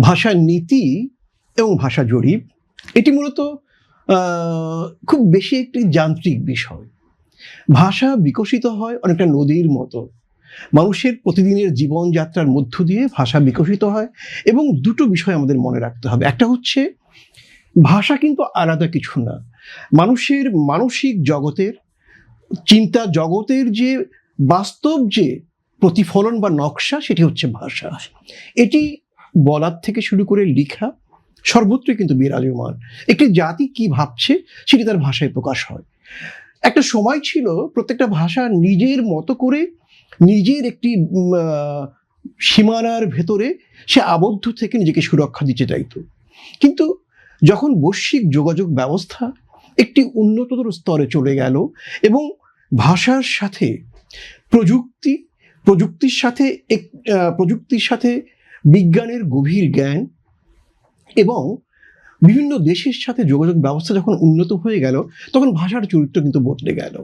ভাষা নীতি এবং ভাষা জরিপ এটি মূলত খুব বেশি একটি যান্ত্রিক বিষয়। ভাষা বিকশিত হয় অনেকটা নদীর মতো। মানুষের প্রতিদিনের জীবনযাত্রার মধ্য দিয়ে ভাষা বিকশিত হয় এবং দুটো বিষয় আমাদের মনে রাখতে হবে। একটা হচ্ছে ভাষা কিন্তু আলাদা কিছু না, মানুষের মানসিক জগতের, চিন্তা জগতের যে বাস্তব যে প্রতিফলন বা নকশা, সেটি হচ্ছে ভাষা। এটি বলার থেকে শুরু করে লেখা সর্বত্রই কিন্তু বিরাজমান। একটি জাতি কি ভাবছে সেটি তার ভাষায় প্রকাশ হয়। একটা সময় ছিল প্রত্যেকটা ভাষা নিজের মতো করে নিজের একটি সীমানার ভেতরে সে আবদ্ধ থেকে নিজেকে সুরক্ষা দিতে চাইত। কিন্তু যখন বৈশ্বিক যোগাযোগ ব্যবস্থা একটি উন্নততর স্তরে চলে গেল এবং ভাষার সাথে প্রযুক্তির সাথে বিজ্ঞানের গভীর জ্ঞান এবং বিভিন্ন দেশের সাথে যোগাযোগ ব্যবস্থা যখন উন্নত হয়ে গেল, তখন ভাষার চরিত্র কিন্তু বদলে গেল।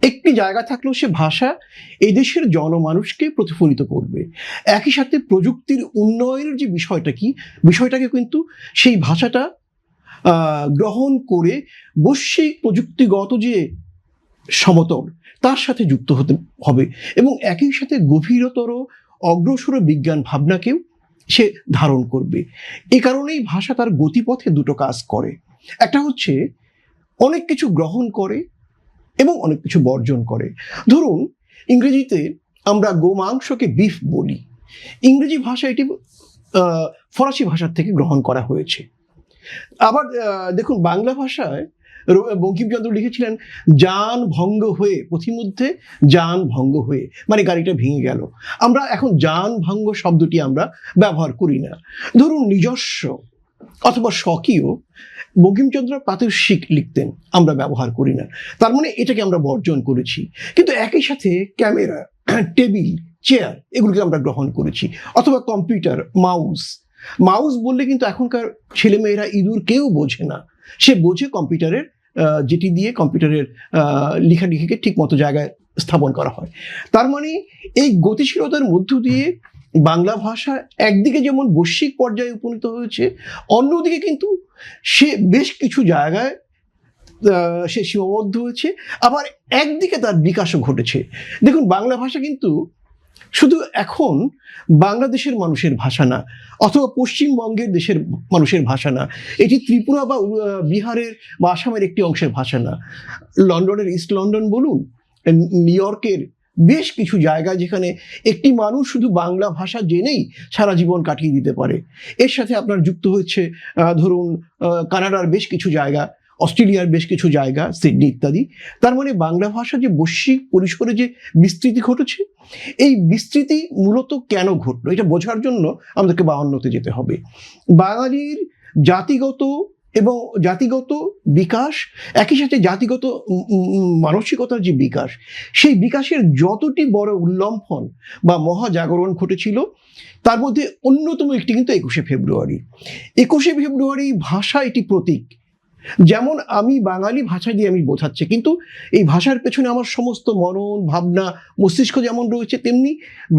একটি জায়গা থাকলেও সে ভাষা এই দেশের জনমানুষকে প্রতিফলিত করবে। একই সাথে প্রযুক্তির উন্নয়নের যে বিষয়টাকে কিন্তু সেই ভাষাটা গ্রহণ করে বৈশ্বিক প্রযুক্তিগত যে সমতল তার সাথে যুক্ত হতে হবে এবং একই সাথে গভীরতর অগ্রসর বিজ্ঞান ভাবনাকেও সে ধারণ করবে। এই কারণেই ভাষা তার গতিপথে দুটো কাজ করে। একটা হচ্ছে অনেক কিছু গ্রহণ করে এবং অনেক কিছু বর্জন করে। ধরুন, ইংরেজিতে আমরা গোমাংসকে বিফ বলি। ইংরেজি ভাষা এটি ফরাসি ভাষার থেকে গ্রহণ করা হয়েছে। আবার দেখুন, বাংলা ভাষায় বঙ্কিমচন্দ্র লিখেছিলেন যান ভঙ্গ হয়ে, পথিমধ্যে যান ভঙ্গ হয়ে, মানে গাড়িটা ভেঙে গেল। আমরা এখন যান ভঙ্গ শব্দটি আমরা ব্যবহার করি না। ধরুন, নিজস্ব অথবা স্বকীয় বঙ্কিমচন্দ্র প্রাতিশিক লিখতেন, আমরা ব্যবহার করি না। তার মানে এটাকে আমরা বর্জন করেছি। কিন্তু একই সাথে ক্যামেরা, টেবিল, চেয়ার এগুলোকে আমরা গ্রহণ করেছি। অথবা কম্পিউটার, মাউস বললে কিন্তু এখনকার ছেলেমেয়েরা ইঁদুর কেউ বোঝে না। সে বোঝে কম্পিউটারের যেটি দিয়ে কম্পিউটারের লেখালেখিকে ঠিক মতো জায়গায় স্থাপন করা হয়। তার মানে এই গতিশীলতার মধ্য দিয়ে বাংলা ভাষা একদিকে যেমন বৈশ্বিক পর্যায়ে উপনীত হয়েছে, অন্যদিকে কিন্তু সে বেশ কিছু জায়গায় সে সীমাবদ্ধ হয়েছে, আবার একদিকে তার বিকাশও ঘটেছে। দেখুন, বাংলা ভাষা কিন্তু শুধু এখন বাংলাদেশের মানুষের ভাষা না, অথবা পশ্চিমবঙ্গের দেশের মানুষের ভাষা না, এটি ত্রিপুরা বা বিহারের বা আসামের একটি অংশের ভাষা না। লন্ডনের ইস্ট লন্ডন বলুন, নিউ ইয়র্কের বেশ কিছু জায়গা যেখানে একটি মানুষ শুধু বাংলা ভাষা জেনেই সারা জীবন কাটিয়ে দিতে পারে। এর সাথে আপনার যুক্ত হচ্ছে ধরুন কানাডার বেশ কিছু জায়গা, অস্ট্রেলিয়ার বেশ কিছু জায়গা, সিডনি ইত্যাদি। তার মানে বাংলা ভাষা যে বৈশ্বিক পরিসরে যে বিস্তৃতি ঘটেছে, এই বিস্তৃতি মূলত কেন ঘটলো এটা বোঝার জন্য আমাদেরকে 52তে যেতে হবে। বাঙালির জাতিগত বিকাশ, একই সাথে জাতিগত মানসিকতার যে বিকাশ, সেই বিকাশের যতটি বড় উল্লম্ফন বা মহাজাগরণ ঘটেছিল, তার মধ্যে অন্যতম একটি কিন্তু 21শে ফেব্রুয়ারি। 21শে ফেব্রুয়ারি ভাষা এটি প্রতীক। যেমন আমি বাঙালি ভাষা দিয়ে আমি বোঝাচ্ছি, কিন্তু এই ভাষার পেছনে আমার সমস্ত মনন, ভাবনা, মস্তিষ্ক যেমন রয়েছে, তেমনি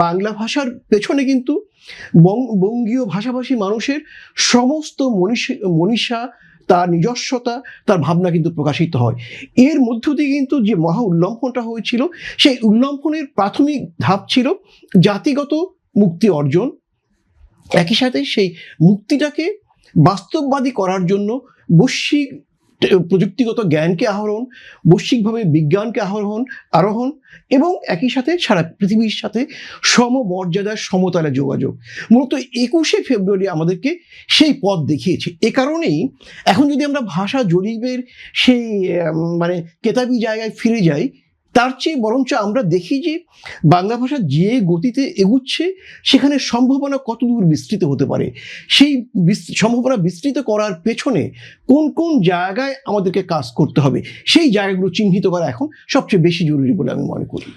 বাংলা ভাষার পেছনে কিন্তু বঙ্গীয় ভাষাভাষী মানুষের সমস্ত মনীষা, তার নিজস্বতা, তার ভাবনা কিন্তু প্রকাশিত হয়। এর মধ্য দিয়ে কিন্তু যে মহা উল্লম্ফনটা হয়েছিল, সেই উল্লম্ফনের প্রাথমিক ধাপ ছিল জাতিগত মুক্তি অর্জন। একই সাথে সেই মুক্তিটাকে বাস্তববাদী করার জন্য বৈশ্বিক প্রযুক্তিগত জ্ঞানকে আহরণ, বৈশ্বিকভাবে বিজ্ঞানকে আরোহণ এবং একই সাথে সারা পৃথিবীর সাথে সমমর্যাদার সমতলে যোগাযোগ। মূলত 21শে ফেব্রুয়ারি আমাদেরকে সেই পথ দেখিয়েছে। এ কারণেই এখন যদি আমরা ভাষা জরিপের সেই কেতাবি জায়গায় ফিরে যাই, তার চেয়ে বরঞ্চ আমরা দেখি যে বাংলা ভাষা যে গতিতে এগুচ্ছে, সেখানে সম্ভাবনা কতদূর বিস্তৃত হতে পারে। সেই সম্ভাবনা বিস্তৃত করার পেছনে কোন কোন জায়গায় আমাদেরকে কাজ করতে হবে, সেই জায়গাগুলো চিহ্নিত করা এখন সবচেয়ে বেশি জরুরি বলে আমি মনে করি।